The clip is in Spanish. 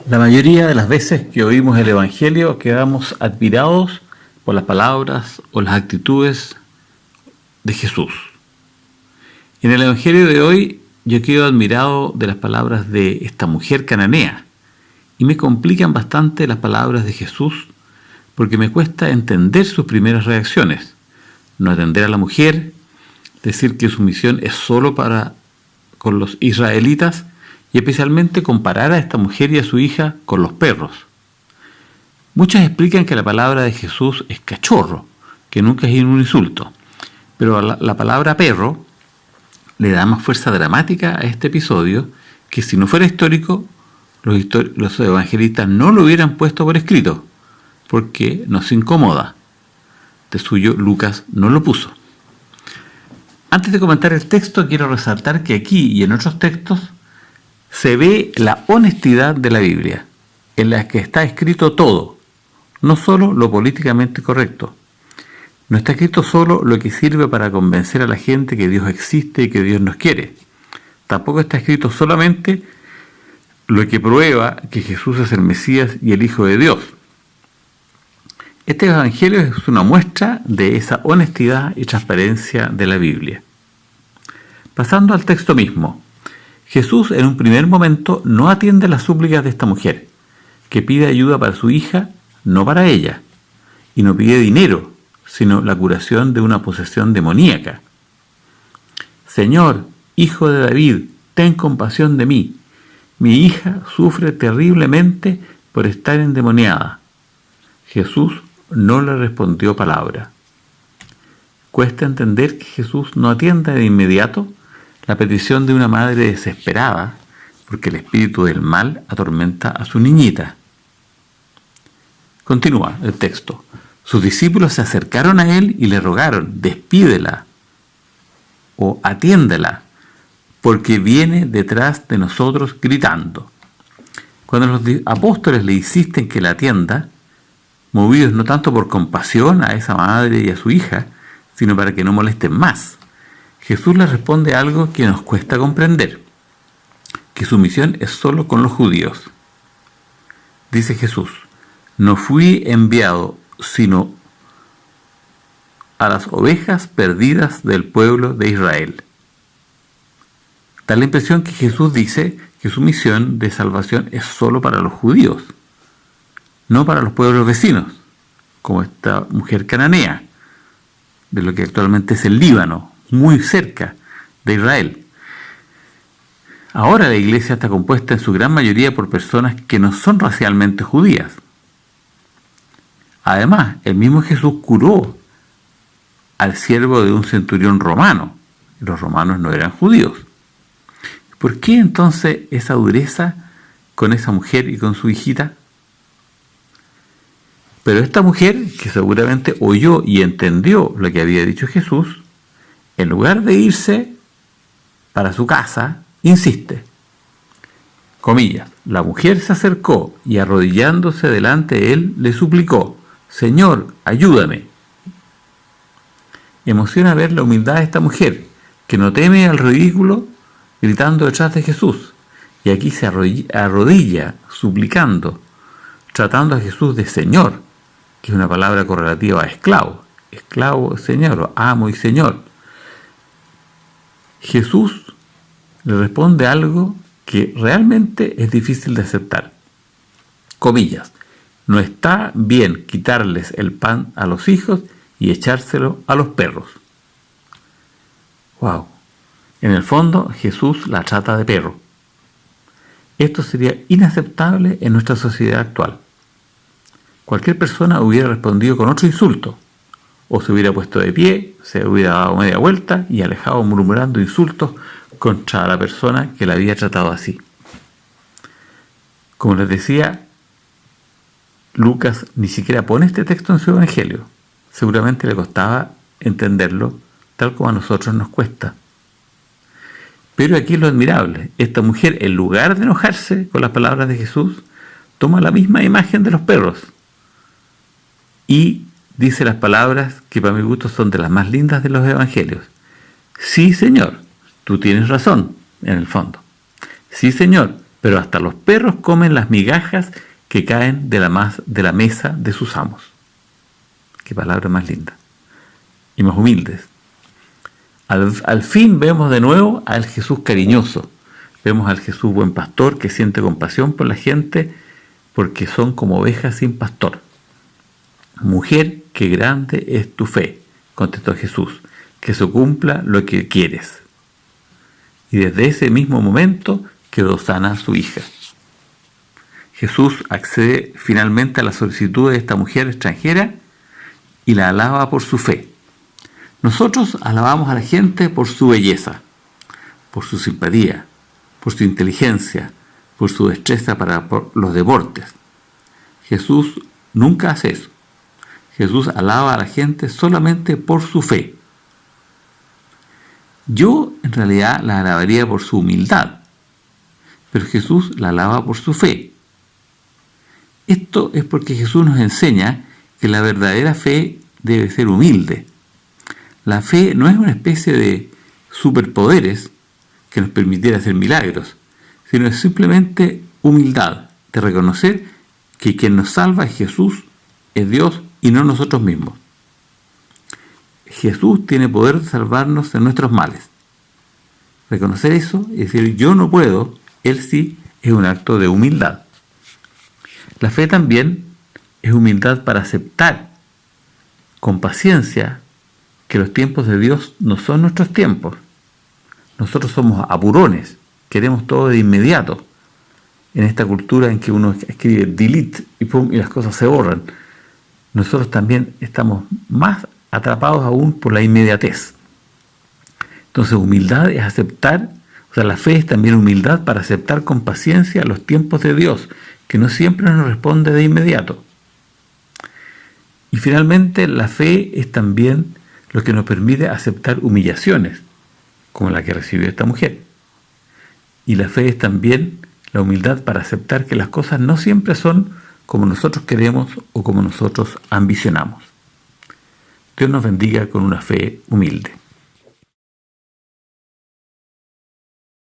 La mayoría de las veces que oímos el Evangelio quedamos admirados por las palabras o las actitudes de Jesús. En el Evangelio de hoy yo quedo admirado de las palabras de esta mujer cananea y me complican bastante las palabras de Jesús porque me cuesta entender sus primeras reacciones. No atender a la mujer, decir que su misión es solo con los israelitas y especialmente comparar a esta mujer y a su hija con los perros. Muchos explican que la palabra de Jesús es cachorro, que nunca es un insulto, pero la palabra perro le da más fuerza dramática a este episodio que si no fuera histórico, los evangelistas no lo hubieran puesto por escrito, porque nos incomoda. De suyo, Lucas no lo puso. Antes de comentar el texto, quiero resaltar que aquí y en otros textos se ve la honestidad de la Biblia, en la que está escrito todo, no solo lo políticamente correcto. No está escrito solo lo que sirve para convencer a la gente que Dios existe y que Dios nos quiere. Tampoco está escrito solamente lo que prueba que Jesús es el Mesías y el Hijo de Dios. Este Evangelio es una muestra de esa honestidad y transparencia de la Biblia. Pasando al texto mismo, Jesús en un primer momento no atiende las súplicas de esta mujer, que pide ayuda para su hija, no para ella, y no pide dinero, sino la curación de una posesión demoníaca. Señor, Hijo de David, ten compasión de mí. Mi hija sufre terriblemente por estar endemoniada. Jesús no le respondió palabra. Cuesta entender que Jesús no atienda de inmediato la petición de una madre desesperada porque el espíritu del mal atormenta a su niñita. Continúa el texto. Sus discípulos se acercaron a él y le rogaron, despídela o atiéndela, porque viene detrás de nosotros gritando. Cuando los apóstoles le insisten que la atienda, movidos no tanto por compasión a esa madre y a su hija, sino para que no molesten más, Jesús les responde algo que nos cuesta comprender, que su misión es solo con los judíos. Dice Jesús, no fui enviado sino a las ovejas perdidas del pueblo de Israel. Da la impresión que Jesús dice que su misión de salvación es solo para los judíos, no para los pueblos vecinos, como esta mujer cananea, de lo que actualmente es el Líbano, muy cerca de Israel. Ahora la iglesia está compuesta en su gran mayoría por personas que no son racialmente judías. Además, el mismo Jesús curó al siervo de un centurión romano. Los romanos no eran judíos. ¿Por qué entonces esa dureza con esa mujer y con su hijita? Pero esta mujer, que seguramente oyó y entendió lo que había dicho Jesús, en lugar de irse para su casa, insiste. Comillas, la mujer se acercó y arrodillándose delante de él le suplicó, Señor, ayúdame. Emociona ver la humildad de esta mujer, que no teme al ridículo gritando detrás de Jesús, y aquí se arrodilla suplicando, tratando a Jesús de Señor, que es una palabra correlativa a esclavo. Esclavo, Señor, o amo y Señor. Jesús le responde algo que realmente es difícil de aceptar. Comillas, no está bien quitarles el pan a los hijos y echárselo a los perros. Wow. En el fondo, Jesús la trata de perro. Esto sería inaceptable en nuestra sociedad actual. Cualquier persona hubiera respondido con otro insulto, o se hubiera puesto de pie, se hubiera dado media vuelta y alejado murmurando insultos contra la persona que la había tratado así. Como les decía, Lucas ni siquiera pone este texto en su evangelio. Seguramente le costaba entenderlo tal como a nosotros nos cuesta. Pero aquí es lo admirable. Esta mujer, en lugar de enojarse con las palabras de Jesús, toma la misma imagen de los perros y dice las palabras que para mi gusto son de las más lindas de los evangelios. Sí, Señor, tú tienes razón, en el fondo. Sí, Señor, pero hasta los perros comen las migajas que caen de la mesa de sus amos. Qué palabra más linda. Y más humildes. Al fin vemos de nuevo al Jesús cariñoso. Vemos al Jesús buen pastor que siente compasión por la gente porque son como ovejas sin pastor. Mujer, qué grande es tu fe, contestó Jesús, que se cumpla lo que quieres. Y desde ese mismo momento quedó sana su hija. Jesús accede finalmente a la solicitud de esta mujer extranjera y la alaba por su fe. Nosotros alabamos a la gente por su belleza, por su simpatía, por su inteligencia, por su destreza para los deportes. Jesús nunca hace eso. Jesús alaba a la gente solamente por su fe. Yo en realidad la alabaría por su humildad, pero Jesús la alaba por su fe. Esto es porque Jesús nos enseña que la verdadera fe debe ser humilde. La fe no es una especie de superpoderes que nos permitiera hacer milagros, sino es simplemente humildad, de reconocer que quien nos salva es Jesús, es Dios y no nosotros mismos. Jesús tiene poder de salvarnos de nuestros males. Reconocer eso y decir yo no puedo, Él sí, es un acto de humildad. La fe también es humildad para aceptar con paciencia que los tiempos de Dios no son nuestros tiempos. Nosotros somos apurones, queremos todo de inmediato. En esta cultura en que uno escribe delete y pum, y las cosas se borran. Nosotros también estamos más atrapados aún por la inmediatez. Entonces humildad es aceptar, o sea, la fe es también humildad para aceptar con paciencia los tiempos de Dios, que no siempre nos responde de inmediato. Y finalmente la fe es también lo que nos permite aceptar humillaciones, como la que recibió esta mujer. Y la fe es también la humildad para aceptar que las cosas no siempre son como nosotros queremos o como nosotros ambicionamos. Dios nos bendiga con una fe humilde.